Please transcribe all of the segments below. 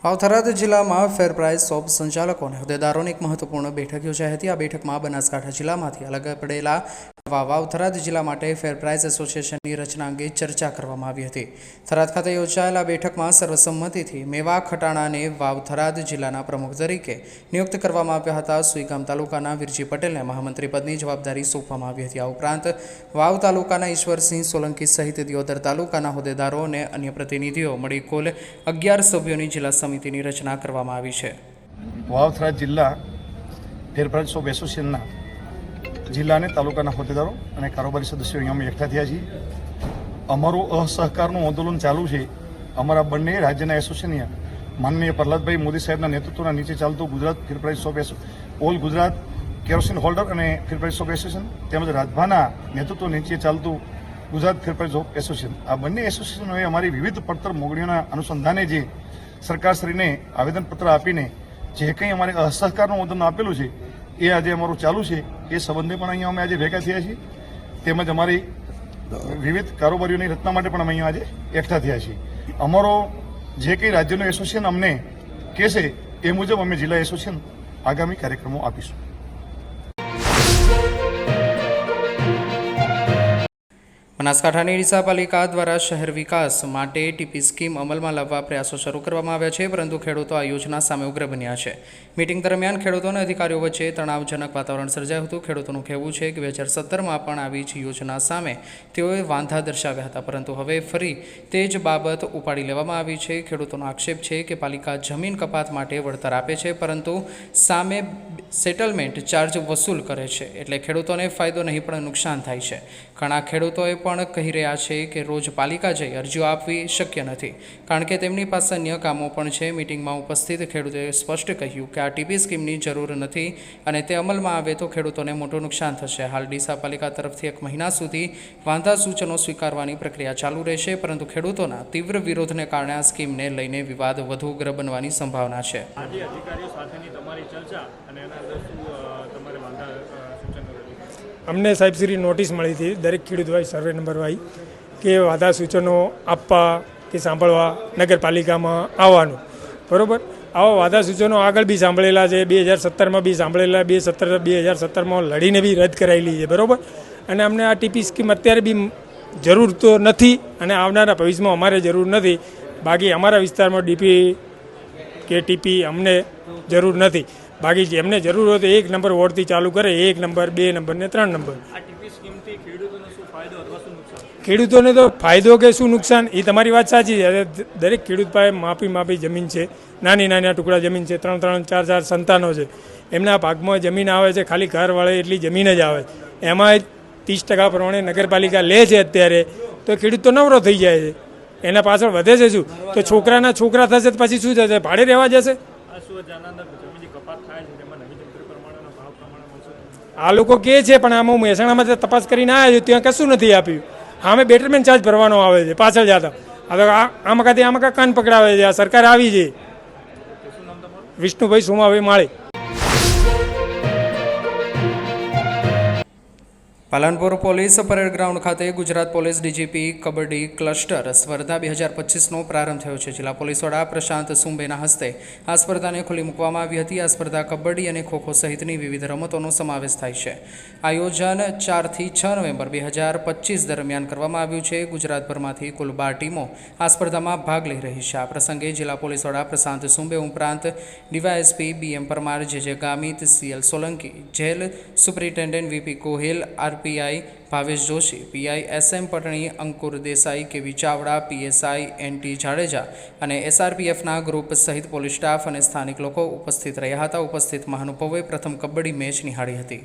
થરાદ જિલ્લામાં ફેર price shop સંચાલકો અને હોદ્દેદારોની એક મહત્વપૂર્ણ બેઠક યોજાઈ હતી। આ બેઠકમાં બનાસકાંઠા જિલ્લામાંથી અલગ પડેલા થરાદ જિલ્લા માટે ફેર પ્રાઇસ એસોસિએશનની રચના અંગે ચર્ચા કરવામાં આવી હતી। થરાદ ખાતે યોજાયેલા બેઠકમાં સર્વસંમતિથી મેવા ખટાણાને થરાદ જિલ્લાના પ્રમુખ તરીકે નિયુક્ત કરવામાં આવ્યા હતા। સુઈગામ તાલુકાના વીરજી પટેલને મહામંત્રી પદની જવાબદારી સોંપવામાં આવી હતી। આ ઉપરાંત તાલુકાના ઈશ્વરસિંહ સોલંકી સહિત દિયોદર તાલુકાના હોદ્દેદારો અને અન્ય પ્રતિનિધિઓ મળી કુલ 11 સભ્યોની જિલ્લા સમિતિની રચના કરવામાં આવી છે। થરાદ જિલ્લા ફેર પ્રાઇસ શોપ એસોસિએશનના જિલ્લા અને તાલુકાના હોદ્દેદારો અને કારોબારી સદસ્યો અહીંયા એકઠા થયા છીએ। અમારું અસહકારનું આંદોલન ચાલુ છે। અમારા બંને રાજ્યના એસોસિએશનના માનનીય પ્રહલાદભાઈ મોદી સાહેબના નેતૃત્વના નીચે ચાલતું ગુજરાત ફેર price shop all Gujarat kerosene holder અને ફેર પ્રાઇસ શોપ એસોસિએશન તેમજ રાજભાના નેતૃત્વ નીચે ચાલતું ગુજરાત ફેર પ્રાઇસ શોપ એસોસિએશન, આ બંને એસોસિએશનોએ અમારી વિવિધ પડતર મોગણીઓના અનુસંધાને જે સરકારશ્રીને આવેદનપત્ર આપીને જે કંઈ અમારે અસહકારનું આંદોલન આપેલું છે એ આજે અમારું ચાલુ છે। એ સંબંધે પણ અહીંયા અમે આજે ભેગા થયા છીએ, તેમજ અમારી વિવિધ કારોબારીઓની રચના માટે પણ અમે અહીંયા આજે એકઠા થયા છીએ। અમારો જે કંઈ રાજ્યનું એસોસિએશન અમને કહેશે એ મુજબ અમે જિલ્લા એસોસિએશન આગામી કાર્યક્રમો આપીશું। બનાસકાંઠાની ડીસા પાલિકા દ્વારા શહેર વિકાસ માટે ટીપી સ્કીમ અમલમાં લાવવા પ્રયાસો શરૂ કરવામાં આવ્યા છે, પરંતુ ખેડૂતો આ યોજના સામે ઉગ્ર બન્યા છે। મીટિંગ દરમિયાન ખેડૂતો અને અધિકારીઓ વચ્ચે તણાવજનક વાતાવરણ સર્જાયું હતું। ખેડૂતોનું કહેવું છે કે 2017માં પણ આવી જ યોજના સામે તેઓએ વાંધા દર્શાવ્યા હતા, પરંતુ હવે ફરી તે જ બાબત ઉપાડી લેવામાં આવી છે। ખેડૂતોનો આક્ષેપ છે કે પાલિકા જમીન કપાત માટે વળતર આપે છે, પરંતુ સામે સેટલમેન્ટ ચાર્જ વસૂલ કરે છે, એટલે ખેડૂતોને ફાયદો નહીં પણ નુકસાન થાય છે। ઘણા ખેડૂતોએ પણ કહી રહ્યા છે કે રોજ પાલિકા જઈ અરજીઓ આપવી શક્ય નથી, કારણ કે તેમની પાસે અન્ય કામો પણ છે। મીટિંગમાં ઉપસ્થિત ખેડૂતોએ સ્પષ્ટ કહ્યું કે આ ટીપી સ્કીમની જરૂર નથી અને તે અમલમાં આવે તો ખેડૂતોને મોટું નુકસાન થશે। હાલ ડીસા પાલિકા તરફથી 1 મહિના સુધી વાંધા સૂચનો સ્વીકારવાની પ્રક્રિયા ચાલુ રહેશે, પરંતુ ખેડૂતોના તીવ્ર વિરોધને કારણે આ સ્કીમને લઈને વિવાદ વધુ ઉગ્ર બનવાની સંભાવના છે। અમને સાહેબશ્રી નોટિસ મળી હતી દરેક ખેડૂત વાઇઝ સર્વે નંબર વાઇઝ કે વાધા સૂચનો આપવા કે સાંભળવા નગરપાલિકામાં આવવાનું, બરાબર। આવા વાધા સૂચનો આગળ બી સાંભળેલા છે, 2017માં બી સાંભળેલા, 2017માં લડીને બી રદ કરાયેલી છે, બરાબર। અને અમને આ ટીપી સ્કીમ અત્યારે બી જરૂર તો નથી અને આવનારા ભવિષ્યમાં અમારે જરૂર નથી। બાકી અમારા વિસ્તારમાં ડીપી કે ટીપી અમને જરૂર નથી। બાકી જેમને જરૂર હોય તો 1 નંબર વોર્ડથી ચાલુ કરે, 1 નંબર, 2 નંબર ને 3 નંબર। ખેડૂતોને તો ફાયદો કે શું નુકસાન એ તમારી વાત સાચી છે। દરેક ખેડૂત પાસે માપી જમીન છે, નાની ટુકડા જમીન છે, 3-3, 4-4 સંતાનો છે, એમના ભાગમાં જમીન આવે છે, ખાલી ઘર વળે એટલી જમીન જ આવે, એમાં 30% પ્રમાણે નગરપાલિકા લે છે અત્યારે, તો ખેડૂત તો નવરો થઈ જાય છે, એના પાછળ વધે છે શું? તો છોકરાના છોકરા થશે તો પછી શું થશે? ભાડે રહેવા જશે। આ લોકો કહે છે, પણ આમાં મહેસાણામાં તપાસ કરીને આવ્યા છે, ત્યાં કશું નથી આપ્યું। હા, અમે બેટરમેન્ટ ચાર્જ ભરવાનો આવે છે પાછળ જતા, હવે આમાં કાન પકડાવે છે। આ સરકાર આવી છે। વિષ્ણુભાઈ સોમાભાઈ માળી। પાલનપુર પોલીસ પરેડ ગ્રાઉન્ડ ખાતે Gujarat police DGP kabaddi cluster સ્પર્ધા 2025નો પ્રારંભ થયો છે। જિલ્લા પોલીસ વડા પ્રશાંત સુંબેના હસ્તે આ સ્પર્ધાને ખુલ્લી મૂકવામાં આવી હતી। આ સ્પર્ધા કબડ્ડી અને ખોખો સહિતની વિવિધ રમતોનો સમાવેશ થાય છે। આયોજન 4થી 6 નવેમ્બર 2025 દરમિયાન કરવામાં આવ્યું છે। ગુજરાતભરમાંથી કુલ 12 ટીમો આ સ્પર્ધામાં ભાગ લઈ રહી છે। આ પ્રસંગે જિલ્લા પોલીસ વડા પ્રશાંત સુંબે ઉપરાંત DYSP BM Parmar, JJ Gamit, CL Solanki, jail superintendent VP Gohil, RPI Bhavesh Joshi, PI SM Patni, Ankur Desai, KV Chavda, PSI NT Jadeja અને SRPFના ગ્રુપ સહિત પોલીસ સ્ટાફ અને સ્થાનિક લોકો ઉપસ્થિત રહ્યા હતા। ઉપસ્થિત મહાનુભાવોએ પ્રથમ કબડ્ડી મેચ નિહાળી હતી।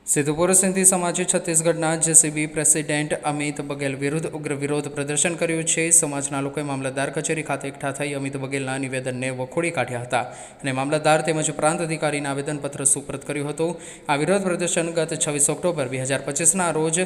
સિદ્ધપુર સિંધી સમાજે છત્તીસગઢના JCB પ્રેસિડેન્ટ અમિત બગેલ વિરુદ્ધ ઉગ્ર વિરોધ પ્રદર્શન કર્યું છે। સમાજના લોકોએ મામલતદાર કચેરી ખાતે એકઠા થઈ અમિત બગેલના નિવેદનને વખોડી કાઢ્યા હતા અને મામલતદાર તેમજ પ્રાંત અધિકારીને આવેદનપત્ર સુપરત કર્યું હતું। આ વિરોધ પ્રદર્શન ગત 26 ઓક્ટોબર 2025ના રોજ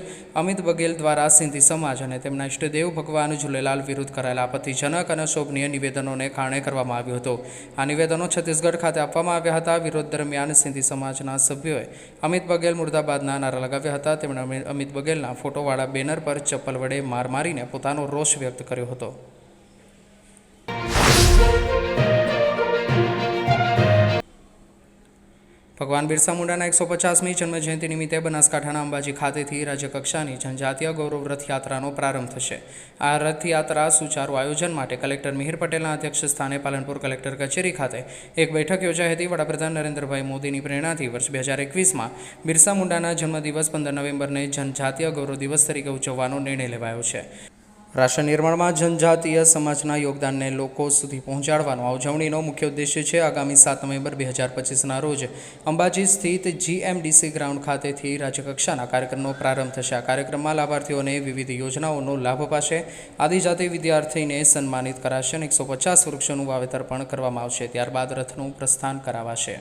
અમિત બગેલ દ્વારા સિંધી સમાજ અને તેમના ઇષ્ટદેવ ભગવાન ઝૂલેલાલ વિરુદ્ધ કરાયેલા આપત્તિજનક અને અશોભનીય નિવેદનોને કારણે કરવામાં આવ્યું હતું। આ નિવેદનો છત્તીસગઢ ખાતે આપવામાં આવ્યા હતા। વિરોધ દરમિયાન સિંધી સમાજના સભ્યોએ અમિત બગેલ મુર્દાબાદ મુર્દાબાદના નારા લગાવ્યા હતા. તેમણે અમિત બઘેલના ફોટોવાળા બેનર પર ચપ્પલ વડે માર મારીને પોતાનો રોષ વ્યક્ત કર્યો હતો. ભગવાન બિરસા મુંડાના 150મી જન્મજયંતિ નિમિત્તે બનાસકાંઠાના અંબાજી ખાતેથી રાજ્યકક્ષાની જનજાતીય ગૌરવ રથયાત્રાનો પ્રારંભ થશે. આ રથયાત્રા સુચારુ આયોજન માટે કલેક્ટર મિહિર પટેલના અધ્યક્ષ સ્થાને પાલનપુર કલેક્ટર કચેરી ખાતે એક બેઠક યોજાઈ હતી. વડાપ્રધાન નરેન્દ્રભાઈ મોદીની પ્રેરણાથી વર્ષ 2021માં બિરસા મુંડાના જન્મદિવસ 15 નવેમ્બરને જનજાતીય ગૌરવ દિવસ તરીકે ઉજવવાનો નિર્ણય લેવાયો છે. રાષ્ટ્ર નિર્માણમાં જનજાતીય સમાજના યોગદાનને લોકો સુધી પહોંચાડવાનો આ ઉજવણીનો મુખ્ય ઉદ્દેશ્ય છે. આગામી 7 નવેમ્બર 2025ના રોજ અંબાજી સ્થિત GMDC ગ્રાઉન્ડ ખાતેથી રાજ્યકક્ષાના કાર્યક્રમનો પ્રારંભ થશે. આ કાર્યક્રમમાં લાભાર્થીઓને વિવિધ યોજનાઓનો લાભ અપાશે. આદિજાતિ વિદ્યાર્થીને સન્માનિત કરાશે અને 150 વૃક્ષોનું વાવેતર પણ કરવામાં આવશે. ત્યારબાદ રથનું પ્રસ્થાન કરાવાશે.